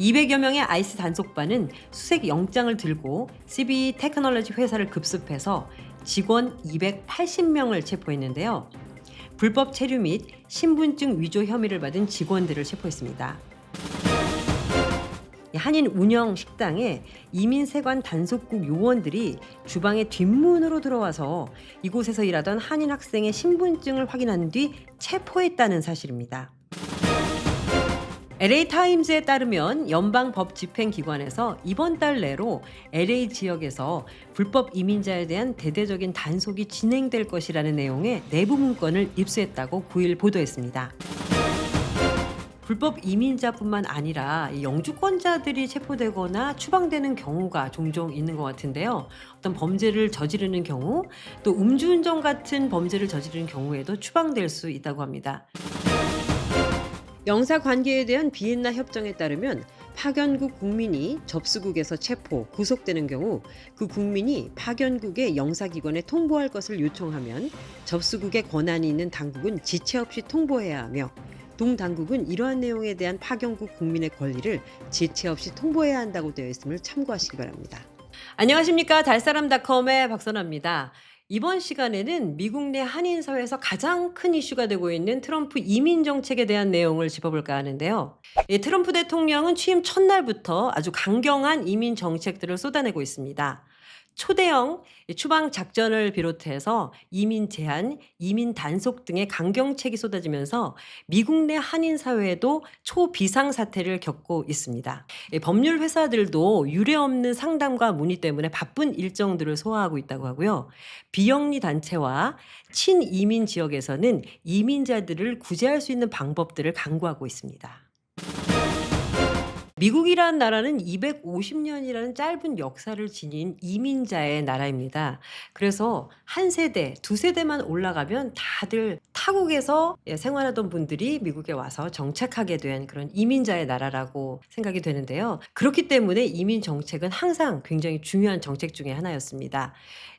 200여 명의 아이스 단속반은 수색 영장을 들고 CB 테크놀로지 회사를 급습해서 직원 280명을 체포했는데요. 불법 체류 및 신분증 위조 혐의를 받은 직원들을 체포했습니다. 한인 운영 식당에 이민세관 단속국 요원들이 주방의 뒷문으로 들어와서 이곳에서 일하던 한인 학생의 신분증을 확인한 뒤 체포했다는 사실입니다. LA타임즈에 따르면 연방법집행기관에서 이번 달 내로 LA 지역에서 불법 이민자에 대한 대대적인 단속이 진행될 것이라는 내용의 내부 문건을 입수했다고 9일 보도했습니다. 불법 이민자뿐만 아니라 영주권자들이 체포되거나 추방되는 경우가 종종 있는 것 같은데요. 어떤 범죄를 저지르는 경우, 또 음주운전 같은 범죄를 저지르는 경우에도 추방될 수 있다고 합니다. 영사관계에 대한 비엔나 협정에 따르면 파견국 국민이 접수국에서 체포, 구속되는 경우 그 국민이 파견국의 영사기관에 통보할 것을 요청하면 접수국의 권한이 있는 당국은 지체 없이 통보해야 하며 동당국은 이러한 내용에 대한 파견국 국민의 권리를 지체 없이 통보해야 한다고 되어 있음을 참고하시기 바랍니다. 안녕하십니까. 달사람닷컴의 박선아입니다. 이번 시간에는 미국 내 한인 사회에서 가장 큰 이슈가 되고 있는 트럼프 이민 정책에 대한 내용을 짚어볼까 하는데요. 트럼프 대통령은 취임 첫날부터 아주 강경한 이민 정책들을 쏟아내고 있습니다. 초대형 추방 작전을 비롯해서 이민 제한, 이민 단속 등의 강경책이 쏟아지면서 미국 내 한인 사회에도 초비상 사태를 겪고 있습니다. 법률 회사들도 유례없는 상담과 문의 때문에 바쁜 일정들을 소화하고 있다고 하고요. 비영리 단체와 친이민 지역에서는 이민자들을 구제할 수 있는 방법들을 강구하고 있습니다. 미국이라는 나라는 250년이라는 짧은 역사를 지닌 이민자의 나라입니다. 그래서 한 세대, 두 세대만 올라가면 다들 타국에서 생활하던 분들이 미국에 와서 정착하게 된 그런 이민자의 나라라고 생각이 되는데요. 그렇기 때문에 이민 정책은 항상 굉장히 중요한 정책 중에 하나였습니다.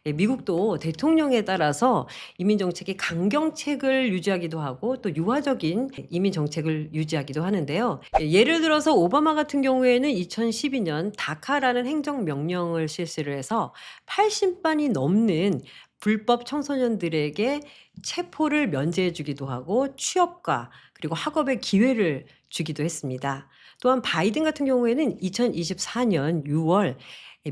미국도 대통령에 따라서 이민 정책이 강경책을 유지하기도 하고 또 유화적인 이민 정책을 유지하기도 하는데요. 예를 들어서 오바마 같은 경우에는 2012년 다카라는 행정명령을 실시를 해서 80만이 넘는 불법 청소년들에게 체포를 면제해 주기도 하고 취업과 그리고 학업의 기회를 주기도 했습니다. 또한 바이든 같은 경우에는 2024년 6월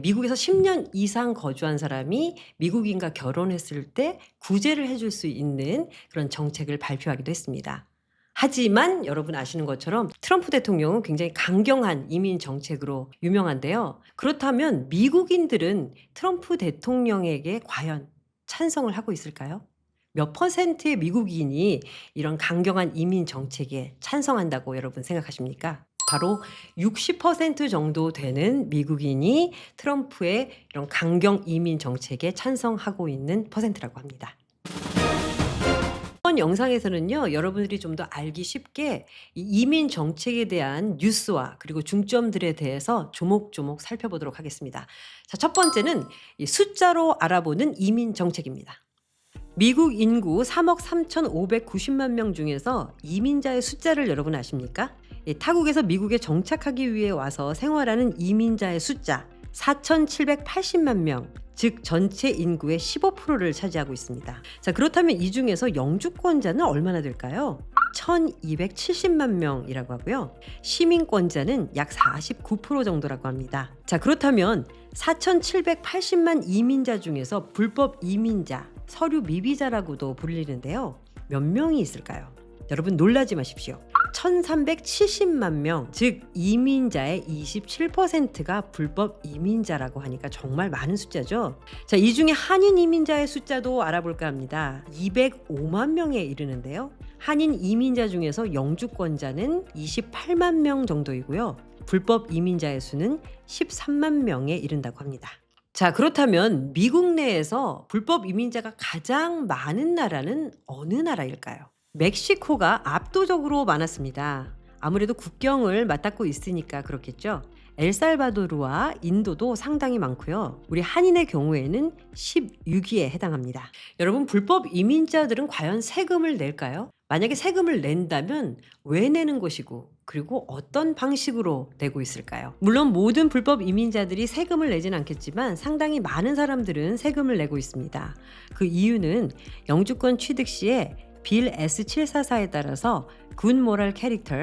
미국에서 10년 이상 거주한 사람이 미국인과 결혼했을 때 구제를 해줄 수 있는 그런 정책을 발표하기도 했습니다. 하지만 여러분 아시는 것처럼 트럼프 대통령은 굉장히 강경한 이민 정책으로 유명한데요. 그렇다면 미국인들은 트럼프 대통령에게 과연 찬성을 하고 있을까요? 몇 퍼센트의 미국인이 이런 강경한 이민 정책에 찬성한다고 여러분 생각하십니까? 바로 60% 정도 되는 미국인이 트럼프의 이런 강경 이민 정책에 찬성하고 있는 퍼센트라고 합니다. 이번 영상에서는요, 여러분들이 좀 더 알기 쉽게 이 이민 정책에 대한 뉴스와 그리고 중점들에 대해서 조목조목 살펴보도록 하겠습니다. 자, 첫 번째는 이 숫자로 알아보는 이민 정책입니다. 미국 인구 3억 3,590만 명 중에서 이민자의 숫자를 여러분 아십니까? 타국에서 미국에 정착하기 위해 와서 생활하는 이민자의 숫자 4,780만 명, 즉 전체 인구의 15%를 차지하고 있습니다. 자, 그렇다면 이 중에서 영주권자는 얼마나 될까요? 1,270만 명이라고 하고요. 시민권자는 약 49% 정도라고 합니다. 자, 그렇다면 4,780만 이민자 중에서 불법 이민자, 서류 미비자라고도 불리는데요. 몇 명이 있을까요? 여러분 놀라지 마십시오. 1,370만 명, 즉 이민자의 27%가 불법 이민자라고 하니까 정말 많은 숫자죠. 자, 이 중에 한인 이민자의 숫자도 알아볼까 합니다. 205만 명에 이르는데요. 한인 이민자 중에서 영주권자는 28만 명 정도이고요. 불법 이민자의 수는 13만 명에 이른다고 합니다. 자, 그렇다면 미국 내에서 불법 이민자가 가장 많은 나라는 어느 나라일까요? 멕시코가 압도적으로 많았습니다. 아무래도 국경을 맞닿고 있으니까 그렇겠죠. 엘살바도르와 인도도 상당히 많고요. 우리 한인의 경우에는 16위에 해당합니다. 여러분, 불법 이민자들은 과연 세금을 낼까요? 만약에 세금을 낸다면 왜 내는 것이고 그리고 어떤 방식으로 내고 있을까요? 물론 모든 불법 이민자들이 세금을 내진 않겠지만 상당히 많은 사람들은 세금을 내고 있습니다. 그 이유는 영주권 취득 시에 빌 S744에 따라서 굿 모럴 캐릭터,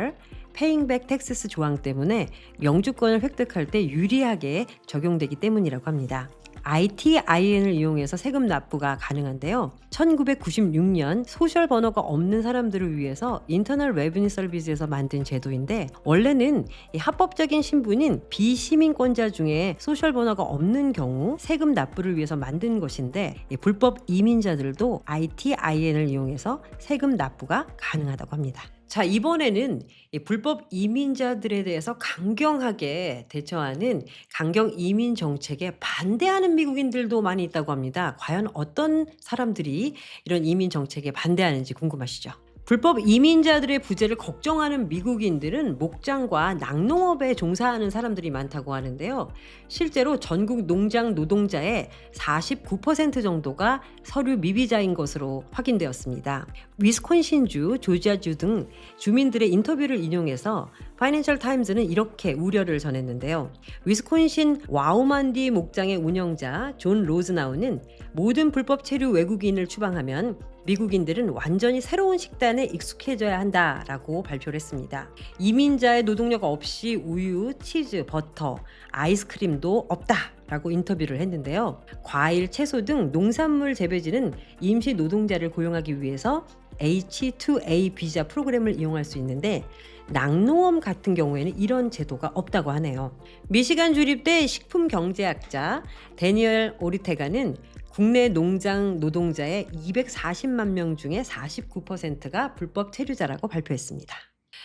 페잉 백 텍스스 조항 때문에 영주권을 획득할 때 유리하게 적용되기 때문이라고 합니다. ITIN을 이용해서 세금 납부가 가능한데요. 1996년 소셜 번호가 없는 사람들을 위해서 인터널 레비뉴 서비스에서 만든 제도인데, 원래는 이 합법적인 신분인 비시민권자 중에 소셜 번호가 없는 경우 세금 납부를 위해서 만든 것인데, 이 불법 이민자들도 ITIN을 이용해서 세금 납부가 가능하다고 합니다. 자, 이번에는 이 불법 이민자들에 대해서 강경하게 대처하는 강경 이민 정책에 반대하는 미국인들도 많이 있다고 합니다. 과연 어떤 사람들이 이런 이민 정책에 반대하는지 궁금하시죠? 불법 이민자들의 부재를 걱정하는 미국인들은 목장과 낙농업에 종사하는 사람들이 많다고 하는데요. 실제로 전국 농장 노동자의 49% 정도가 서류 미비자인 것으로 확인되었습니다. 위스콘신주, 조지아주 등 주민들의 인터뷰를 인용해서 파이낸셜 타임즈는 이렇게 우려를 전했는데요. 위스콘신 와우만디 목장의 운영자 존 로즈나우는 모든 불법 체류 외국인을 추방하면 미국인들은 완전히 새로운 식단에 익숙해져야 한다라고 발표를 했습니다. 이민자의 노동력 없이 우유, 치즈, 버터, 아이스크림도 없다라고 인터뷰를 했는데요. 과일, 채소 등 농산물 재배지는 임시 노동자를 고용하기 위해서 H-2A 비자 프로그램을 이용할 수 있는데, 낙농업 같은 경우에는 이런 제도가 없다고 하네요. 미시간 주립대 식품경제학자 데니얼 오리테가는 국내 농장 노동자의 240만 명 중에 49%가 불법 체류자라고 발표했습니다.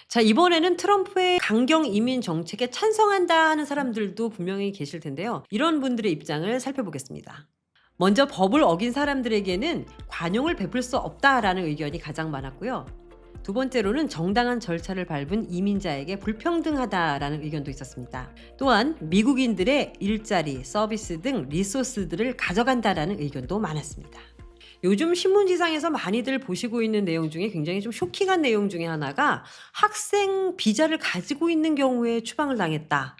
자, 이번에는 트럼프의 강경 이민 정책에 찬성한다 하는 사람들도 분명히 계실 텐데요. 이런 분들의 입장을 살펴보겠습니다. 먼저 법을 어긴 사람들에게는 관용을 베풀 수 없다라는 의견이 가장 많았고요. 두 번째로는 정당한 절차를 밟은 이민자에게 불평등하다라는 의견도 있었습니다. 또한 미국인들의 일자리, 서비스 등 리소스들을 가져간다라는 의견도 많았습니다. 요즘 신문지상에서 많이들 보시고 있는 내용 중에 굉장히 좀 쇼킹한 내용 중에 하나가 학생 비자를 가지고 있는 경우에 추방을 당했다,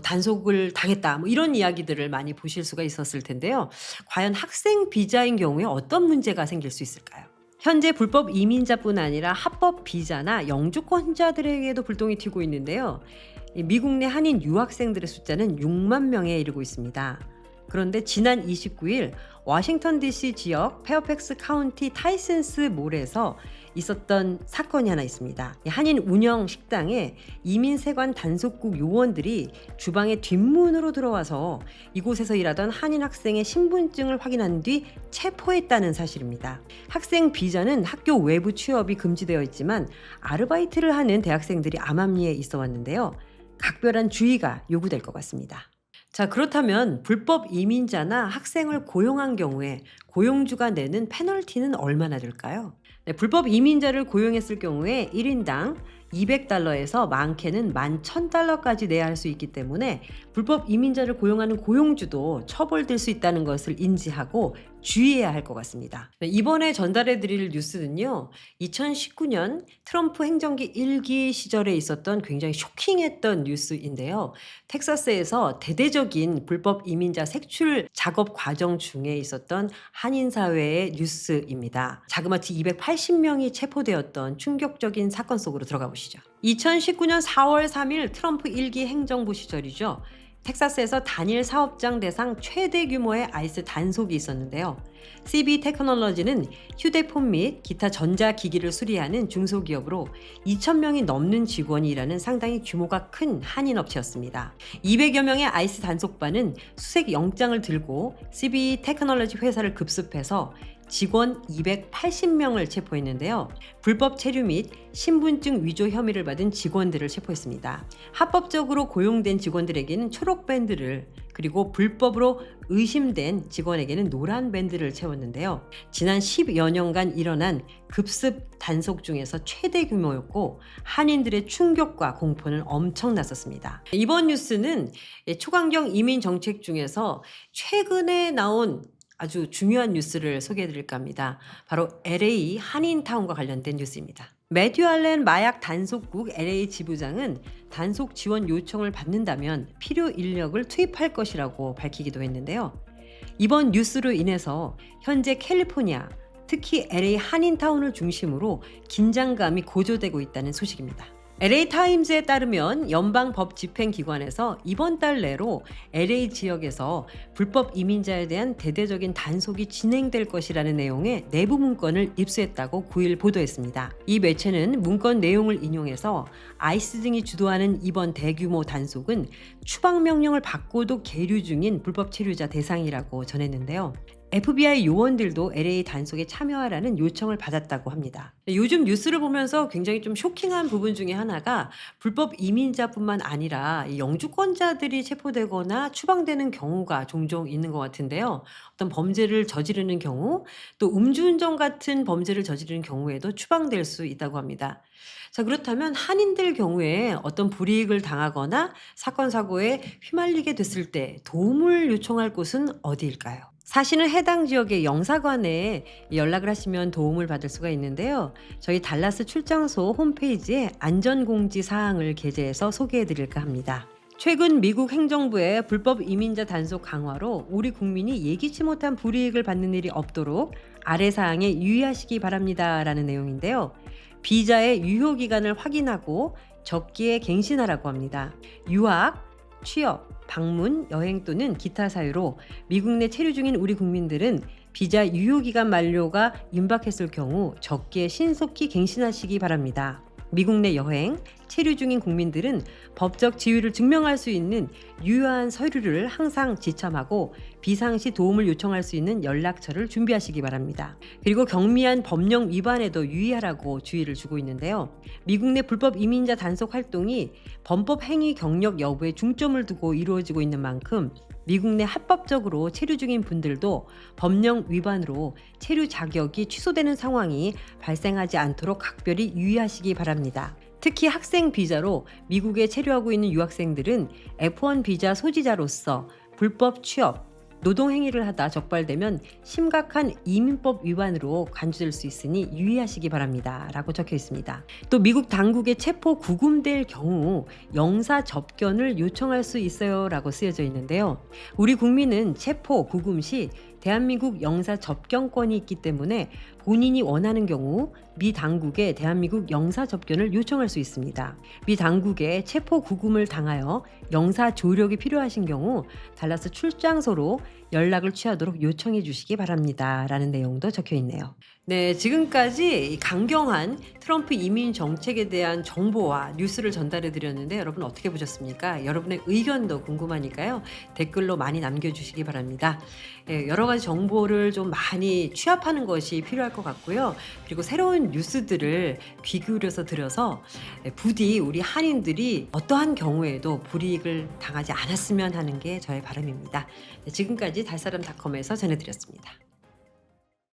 단속을 당했다, 이런 이야기들을 많이 보실 수가 있었을 텐데요. 과연 학생 비자인 경우에 어떤 문제가 생길 수 있을까요? 현재 불법 이민자뿐 아니라 합법 비자나 영주권자들에게도 불똥이 튀고 있는데요. 미국 내 한인 유학생들의 숫자는 6만 명에 이르고 있습니다. 그런데 지난 29일 워싱턴 DC 지역 페어팩스 카운티 타이슨스 몰에서 있었던 사건이 하나 있습니다. 한인 운영 식당에 이민세관 단속국 요원들이 주방의 뒷문으로 들어와서 이곳에서 일하던 한인 학생의 신분증을 확인한 뒤 체포했다는 사실입니다. 학생 비자는 학교 외부 취업이 금지되어 있지만 아르바이트를 하는 대학생들이 암암리에 있어 왔는데요. 각별한 주의가 요구될 것 같습니다. 자, 그렇다면 불법 이민자나 학생을 고용한 경우에 고용주가 내는 페널티는 얼마나 될까요? 네, 불법 이민자를 고용했을 경우에 1인당 $200에서 많게는 $11,000까지 내야 할 수 있기 때문에 불법 이민자를 고용하는 고용주도 처벌될 수 있다는 것을 인지하고 주의해야 할 것 같습니다. 이번에 전달해 드릴 뉴스는요, 2019년 트럼프 행정기 1기 시절에 있었던 굉장히 쇼킹했던 뉴스인데요. 텍사스에서 대대적인 불법 이민자 색출 작업 과정 중에 있었던 한인사회의 뉴스입니다. 자그마치 280명이 체포되었던 충격적인 사건 속으로 들어가 보시죠. 2019년 4월 3일 트럼프 1기 행정부 시절이죠. 텍사스에서 단일 사업장 대상 최대 규모의 아이스 단속이 있었는데요. CB 테크놀로지는 휴대폰 및 기타 전자기기를 수리하는 중소기업으로 2,000명이 넘는 직원이 일하는 상당히 규모가 큰 한인업체였습니다. 200여 명의 아이스 단속반은 수색 영장을 들고 CB 테크놀로지 회사를 급습해서 직원 280명을 체포했는데요. 불법 체류 및 신분증 위조 혐의를 받은 직원들을 체포했습니다. 합법적으로 고용된 직원들에게는 초록 밴드를, 그리고 불법으로 의심된 직원에게는 노란 밴드를 채웠는데요. 지난 10여 년간 일어난 급습 단속 중에서 최대 규모였고 한인들의 충격과 공포는 엄청났었습니다. 이번 뉴스는 초강경 이민 정책 중에서 최근에 나온 아주 중요한 뉴스를 소개해 드릴까 합니다. 바로 LA 한인타운과 관련된 뉴스입니다. 매튜 알렌 마약 단속국 LA 지부장은 단속 지원 요청을 받는다면 필요 인력을 투입할 것이라고 밝히기도 했는데요. 이번 뉴스로 인해서 현재 캘리포니아, 특히 LA 한인타운을 중심으로 긴장감이 고조되고 있다는 소식입니다. LA 타임즈에 따르면 연방법 집행기관에서 이번 달 내로 LA 지역에서 불법 이민자에 대한 대대적인 단속이 진행될 것이라는 내용의 내부 문건을 입수했다고 9일 보도했습니다. 이 매체는 문건 내용을 인용해서 아이스 등이 주도하는 이번 대규모 단속은 추방명령을 받고도 계류 중인 불법 체류자 대상이라고 전했는데요. FBI 요원들도 LA 단속에 참여하라는 요청을 받았다고 합니다. 요즘 뉴스를 보면서 굉장히 좀 쇼킹한 부분 중에 하나가 불법 이민자뿐만 아니라 영주권자들이 체포되거나 추방되는 경우가 종종 있는 것 같은데요. 어떤 범죄를 저지르는 경우, 또 음주운전 같은 범죄를 저지르는 경우에도 추방될 수 있다고 합니다. 자, 그렇다면 한인들 경우에 어떤 불이익을 당하거나 사건 사고에 휘말리게 됐을 때 도움을 요청할 곳은 어디일까요? 사실은 해당 지역의 영사관에 연락을 하시면 도움을 받을 수가 있는데요. 저희 달라스 출장소 홈페이지에 안전공지 사항을 게재해서 소개해 드릴까 합니다. 최근 미국 행정부의 불법 이민자 단속 강화로 우리 국민이 예기치 못한 불이익을 받는 일이 없도록 아래 사항에 유의하시기 바랍니다. 라는 내용인데요. 비자의 유효 기간을 확인하고 적기에 갱신하라고 합니다. 유학, 취업, 방문, 여행 또는 기타 사유로 미국 내 체류 중인 우리 국민들은 비자 유효기간 만료가 임박했을 경우 적기에 신속히 갱신하시기 바랍니다. 미국 내 여행, 체류 중인 국민들은 법적 지위를 증명할 수 있는 유효한 서류를 항상 지참하고 비상시 도움을 요청할 수 있는 연락처를 준비하시기 바랍니다. 그리고 경미한 법령 위반에도 유의하라고 주의를 주고 있는데요. 미국 내 불법 이민자 단속 활동이 범법 행위 경력 여부에 중점을 두고 이루어지고 있는 만큼 미국 내 합법적으로 체류 중인 분들도 법령 위반으로 체류 자격이 취소되는 상황이 발생하지 않도록 각별히 유의하시기 바랍니다. 특히 학생 비자로 미국에 체류하고 있는 유학생들은 F1 비자 소지자로서 불법 취업, 노동 행위를 하다 적발되면 심각한 이민법 위반으로 간주될 수 있으니 유의하시기 바랍니다. 라고 적혀 있습니다. 또 미국 당국의 체포 구금될 경우 영사 접견을 요청할 수 있어요. 라고 쓰여져 있는데요. 우리 국민은 체포 구금 시 대한민국 영사 접견권이 있기 때문에 본인이 원하는 경우 미 당국에 대한민국 영사 접견을 요청할 수 있습니다. 미 당국에 체포 구금을 당하여 영사 조력이 필요하신 경우 달라스 출장소로 연락을 취하도록 요청해 주시기 바랍니다. 라는 내용도 적혀 있네요. 네, 지금까지 강경한 트럼프 이민 정책에 대한 정보와 뉴스를 전달해 드렸는데 여러분 어떻게 보셨습니까? 여러분의 의견도 궁금하니까요. 댓글로 많이 남겨주시기 바랍니다. 여러 가지 정보를 좀 많이 취합하는 것이 필요할 것 같고요. 그리고 새로운 뉴스들을 귀 기울여서 들어서 부디 우리 한인들이 어떠한 경우에도 불이익을 당하지 않았으면 하는 게 저의 바람입니다. 지금까지 달사람닷컴에서 전해드렸습니다.